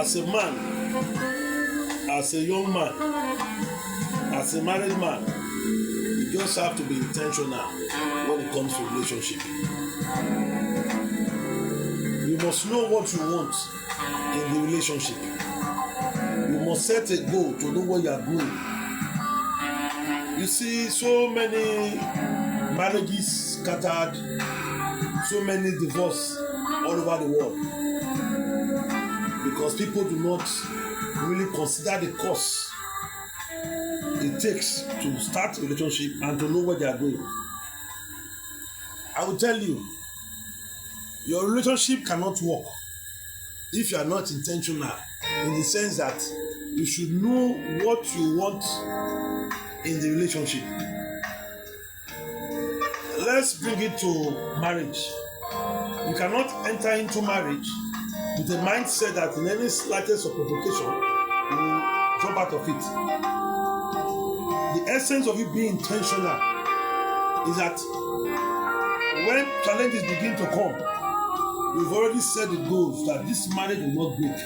as a man, as a young man, as a married man, you just have to be intentional when it comes to relationship. You must know what you want in the relationship. You must set a goal to know what you are doing. You see so many marriages scattered, so many divorces all over the world because people do not really consider the cost it takes to start a relationship and to know what they are doing. I will tell you, your relationship cannot work if you are not intentional, in the sense that you should know what you want in the relationship. Let's bring it to marriage. You cannot enter into marriage with a mindset that in any slightest of provocation you will jump out of it. The essence of it being intentional is that when challenges begin to come, you've already set the goals that this marriage will not break.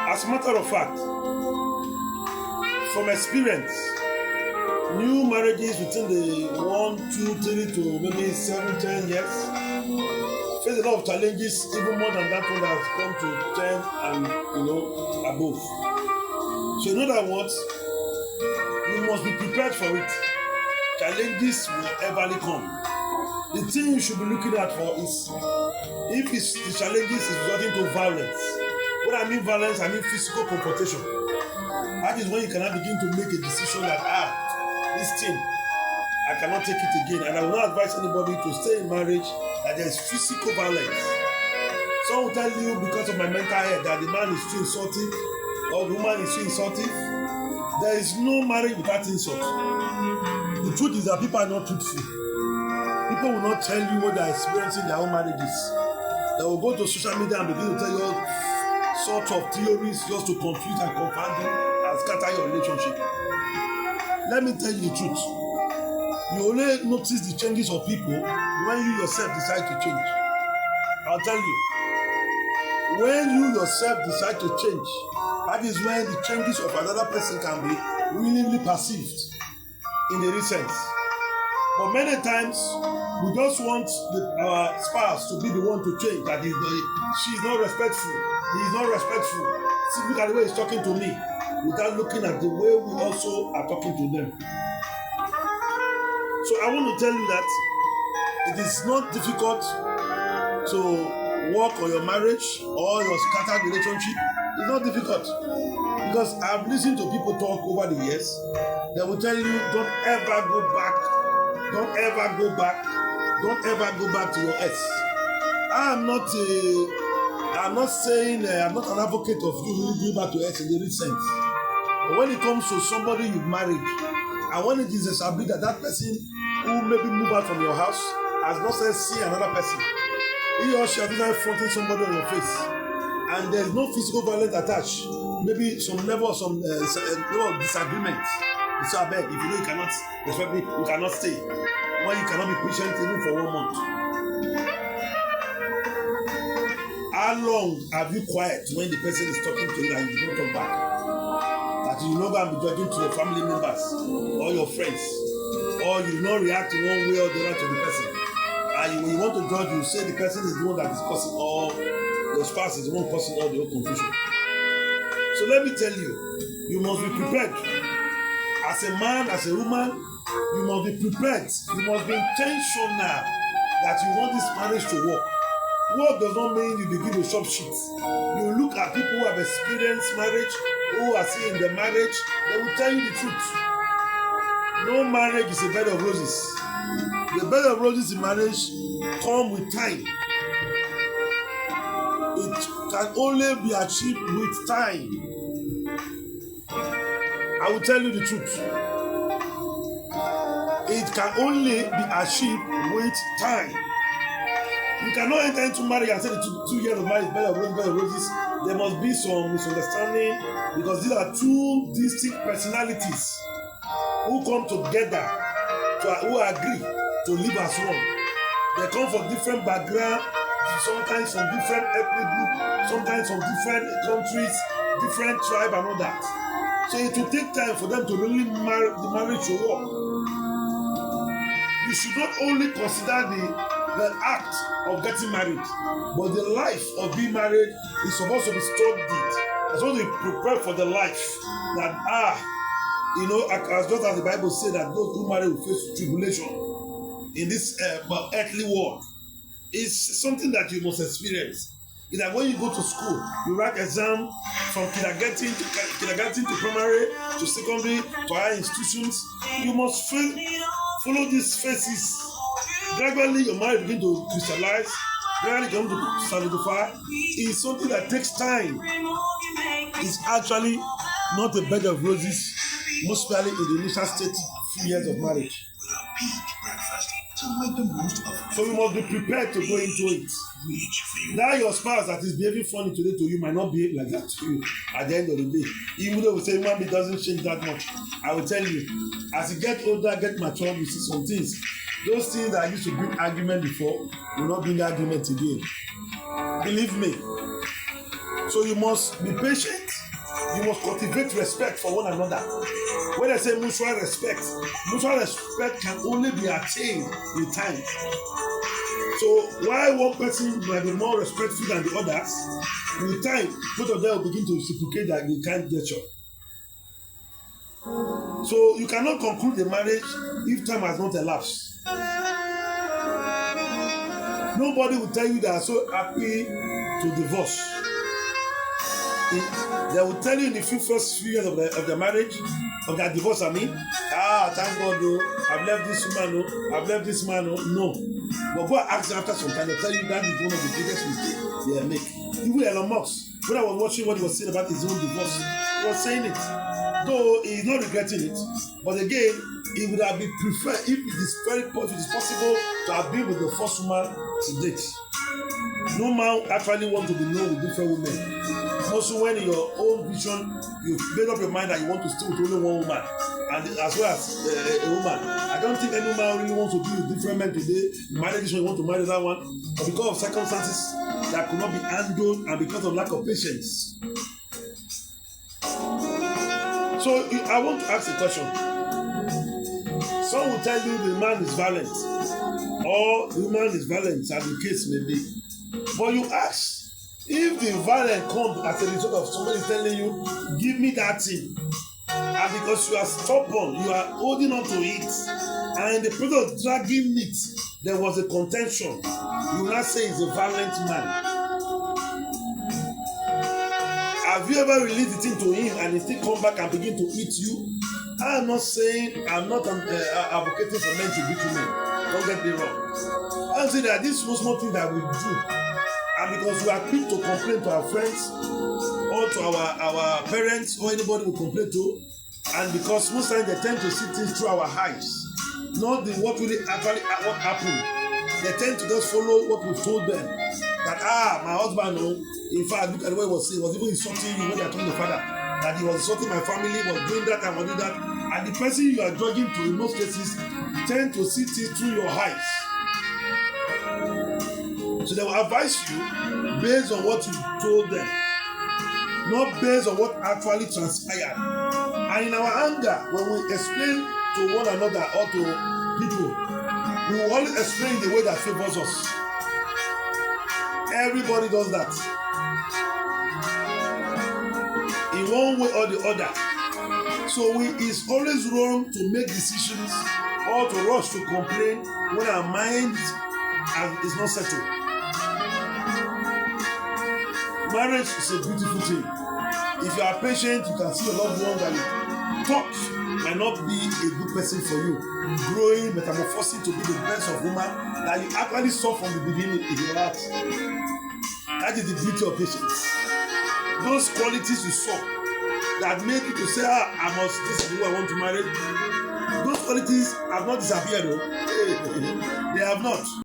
As a matter of fact, from experience, new marriages within the 1, 2, 3 to maybe 7, 10 years face a lot of challenges, even more than that one that has come to 10 and above. So in other words, you must be prepared for it. Challenges will everly come. The thing you should be looking at for is if the challenges is resulting to violence. When I mean violence, I mean physical confrontation. That is when you cannot begin to make a decision that this thing, I cannot take it again. And I will not advise anybody to stay in marriage that there is physical violence. Some will tell you because of my mental health that the man is too insulting or the woman is too insulting. There is no marriage without insult. The truth is that people are not truthful. People will not tell you what they are experiencing in their own marriages. They will go to social media and begin to tell you all sorts of theories just to confuse and confound you and scatter your relationship. Let me tell you the truth. You only notice the changes of people when you yourself decide to change. I'll tell you. When you yourself decide to change, that is when the changes of another person can be really perceived in the real sense. But many times, we just want our spouse to be the one to change. That she is not respectful. He is not respectful. See, look at the way he's talking to me, without looking at the way we also are talking to them. So I want to tell you that it is not difficult to work on your marriage or your scattered relationship. It's not difficult. Because I've listened to people talk over the years. They will tell you, don't ever go back. Don't ever go back. Don't ever go back to your ex. I'm not saying I'm not an advocate of you really going back to ex in the real sense. But when it comes to somebody you've married, and when it is established that that person who maybe move out from your house has not said see another person, he or she has not fronting somebody on your face, and there is no physical violence attached, maybe some level of disagreement. So I beg, if you know you cannot respect me, you cannot stay. Why you cannot be patient even for 1 month? How long have you quiet when the person is talking to you and you do not talk back? That you no longer be judging to your family members or your friends, or you do not react in one way or the other to the person. And when you want to judge, you say the person is the one that is causing all, your spouse is the one causing all the whole confusion. So let me tell you, you must be prepared. As a man, as a woman, you must be prepared. You must be intentional that you want this marriage to work. Work does not mean you begin to shop shit. You look at people who have experienced marriage, who are still in their marriage, they will tell you the truth. No marriage is a bed of roses. The bed of roses in marriage come with time. It can only be achieved with time. I will tell you the truth. It can only be achieved with time. You cannot enter into marriage and say the 2 years of marriage, bed of roses. There must be some misunderstanding because these are two distinct personalities who come together, who agree to live as one. They come from different backgrounds, sometimes from different ethnic group, sometimes from different countries, different tribe and all that. So it will take time for them to really marry, the marriage to work. You should not only consider the act of getting married, but the life of being married is supposed to be studied. It's supposed to be prepared for the life that as just as the Bible says that those who marry will face tribulation in this earthly world. It's something that you must experience. It's like when you go to school, you write exam from kindergarten to primary to secondary to higher institutions. You must follow these phases. Gradually, your marriage begins to crystallize. Gradually, you come to solidify. It's something that takes time. It's actually not a bed of roses, most especially in the initial stage, few years of marriage. So you must be prepared to go into it. Now your spouse that is behaving funny today to you might not behave like that to you at the end of the day. Even though we say human being doesn't change that much, I will tell you, as you get older, get mature, you see some things. Those things that used to bring argument before will not bring argument again. Believe me. So you must be patient. You must cultivate respect for one another. When I say mutual respect can only be attained with time. So while one person might be more respectful than the others, with time, both of them will begin to reciprocate that they can't gesture. So you cannot conclude the marriage if time has not elapsed. Nobody will tell you they are so happy to divorce. They will tell you in the first few years of the marriage, of their divorce, thank God, I've left this woman, I've left this man, no. But go and ask them after some time, they'll tell you that is one of the biggest mistakes they make. Even Elon Musk, when I was watching what he was saying about his own divorce, he was saying it. Though he is not regretting it, but again, he would have been preferred if it is possible to have been with the first woman to date. No man actually wants to be known with different women. Also, when in your own vision, you made up your mind that you want to stay with only one woman, and as well as a woman. I don't think any man really wants to be with different men today. You marry this one, you want to marry that one, but because of circumstances that could not be handled and because of lack of patience. So I want to ask a question. Some will tell you the man is violent, or the woman is violent, as the case may be. But you ask, if the violence comes as a result of somebody telling you, give me that thing, and because you are stubborn, you are holding on to it, and in the process of dragging it, there was a contention, you will not say he's a violent man. Have you ever released the thing to him and he still come back and begin to eat you? I'm not advocating for men to beat women. Don't get me wrong. I'm saying that this small thing that we do, and because we are quick to complain to our friends or to our parents or anybody we complain to, and because most times they tend to see things through our eyes, not what really actually what happened. They tend to just follow what we told them. That my husband, in fact, look at the way he was saying, was even insulting you when they told the father that he was insulting my family, was doing that and was doing that. And the person you are judging to in most cases tend to see things through your eyes. So they will advise you based on what you told them, not based on what actually transpired. And in our anger, when we explain to one another or to people, we will always explain the way that favors us. Everybody does that in one way or the other. So it's always wrong to make decisions or to rush to complain when our mind is not settled. Marriage is a beautiful thing. If you are patient, you can see your loved one that you thought might not be a good person for you, growing, metamorphosing to be the best of woman that you actually saw from the beginning in your heart. That is the beauty of patience. Those qualities you saw that made you to say, this is who I want to marry. Those qualities have not disappeared, though. They have not.